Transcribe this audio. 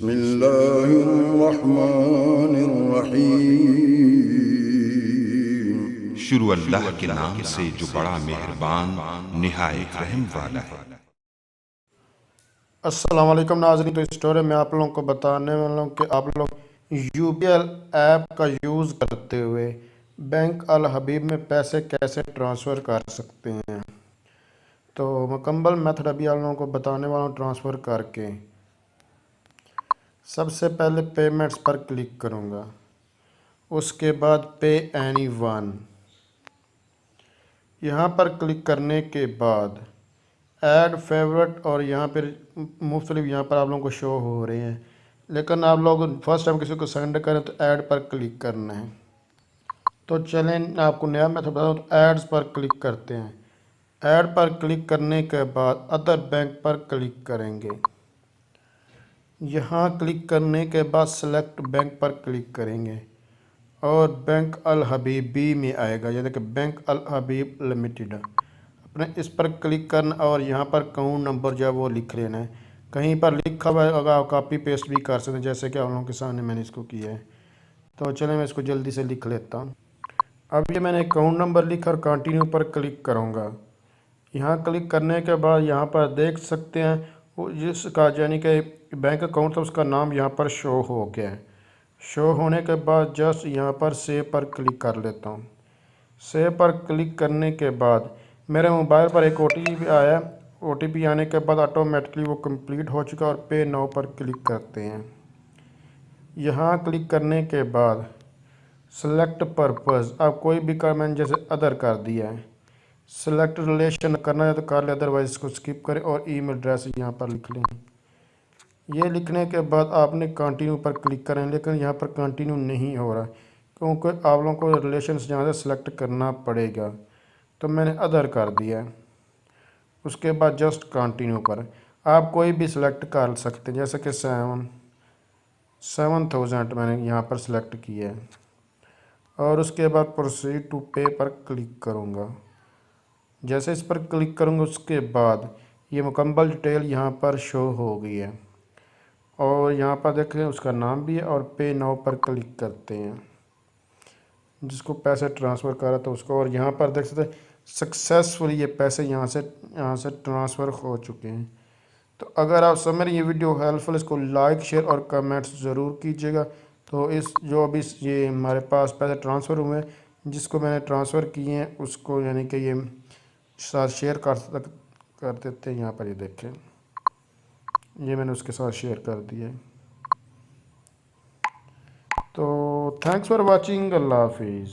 बिस्मिल्लाहिर्रहमानिर्रहीम। शुरू अल्लाह के नाम से जो बड़ा मेहरबान निहायत रहम वाला है। अस्सलाम वालेकुम नाज़रीन। तो इस स्टोरी में आप लोगों को बताने वाला हूँ कि आप लोग यूपीएल ऐप का यूज़ करते हुए बैंक अल हबीब में पैसे कैसे ट्रांसफ़र कर सकते हैं। तो मुकम्मल मेथड अभी आप लोगों को बताने वाला हूँ ट्रांसफ़र करके। सबसे पहले पेमेंट्स पर क्लिक करूँगा, उसके बाद पे एनी वन। यहाँ पर क्लिक करने के बाद ऐड फेवरेट और यहाँ पर मुख्तलिफ यहाँ पर आप लोगों को शो हो रहे हैं, लेकिन आप लोग फर्स्ट टाइम किसी को सेंड करें तो ऐड पर क्लिक करना है। तो चलें आपको नया मेथड बताऊँ, तो एड्स पर क्लिक करते हैं। ऐड पर क्लिक करने के बाद अदर बैंक पर क्लिक करेंगे। यहाँ क्लिक करने के बाद सेलेक्ट बैंक पर क्लिक करेंगे और बैंक अल हबीबी में आएगा, यानी कि बैंक अल हबीब लिमिटेड। अपने इस पर क्लिक करना और यहाँ पर अकाउंट नंबर जो है वो लिख लेना है। कहीं पर लिखा हुआ है, अगर आप कॉपी पेस्ट भी कर सकते हैं, जैसे कि आप लोगों के सामने मैंने इसको किया है। तो चलें मैं इसको जल्दी से लिख लेता हूँ। अब ये मैंने अकाउंट नंबर लिखा और कंटिन्यू पर क्लिक करूँगा। यहाँ क्लिक करने के बाद यहाँ पर देख सकते हैं वो जिसका यानी कि बैंक अकाउंट था उसका नाम यहाँ पर शो हो गया है। शो होने के बाद जस्ट यहाँ पर सेव पर क्लिक कर लेता हूँ। सेव पर क्लिक करने के बाद मेरे मोबाइल पर एक OTP आया। OTP आने के बाद ऑटोमेटिकली वो कंप्लीट हो चुका और पे नाउ पर क्लिक करते हैं। यहाँ क्लिक करने के बाद सेलेक्ट पर्पस, आप कोई भी कर, मैंने जैसे अदर कर दिया है। सेलेक्ट रिलेशन करना है तो कर ले, अदरवाइज इसको स्किप करें और ईमेल एड्रेस यहाँ पर लिख लें। ये लिखने के बाद आपने कंटिन्यू पर क्लिक करें, लेकिन यहाँ पर कंटिन्यू नहीं हो रहा क्योंकि आप लोगों को रिलेशंस यहाँ से सेलेक्ट करना पड़ेगा। तो मैंने अदर कर दिया है। उसके बाद जस्ट कंटिन्यू पर आप कोई भी सिलेक्ट कर सकते हैं, जैसे कि 7,000 मैंने यहाँ पर सिलेक्ट किया है और उसके बाद प्रोसीड टू पे पर क्लिक करूँगा। जैसे इस पर क्लिक करूँगा उसके बाद ये मुकम्मल डिटेल यहाँ पर शो हो गई है और यहाँ पर देखें उसका नाम भी है और पे नाउ पर क्लिक करते हैं, जिसको पैसे ट्रांसफ़र करा था उसको। और यहाँ पर देख सकते हैं सक्सेसफुल ये पैसे यहाँ से ट्रांसफ़र हो चुके हैं। तो अगर आप समझ ये वीडियो हेल्पफुल, इसको लाइक शेयर और कमेंट्स ज़रूर कीजिएगा। तो इस जो अभी ये हमारे पास पैसे ट्रांसफ़र हुए हैं, जिसको मैंने ट्रांसफ़र किए हैं उसको यानी कि ये साथ शेयर कर देते हैं। यहाँ पर ये देखें, ये मैंने उसके साथ शेयर कर दिया है। तो थैंक्स फॉर वाचिंग, अल्लाह हाफिज़।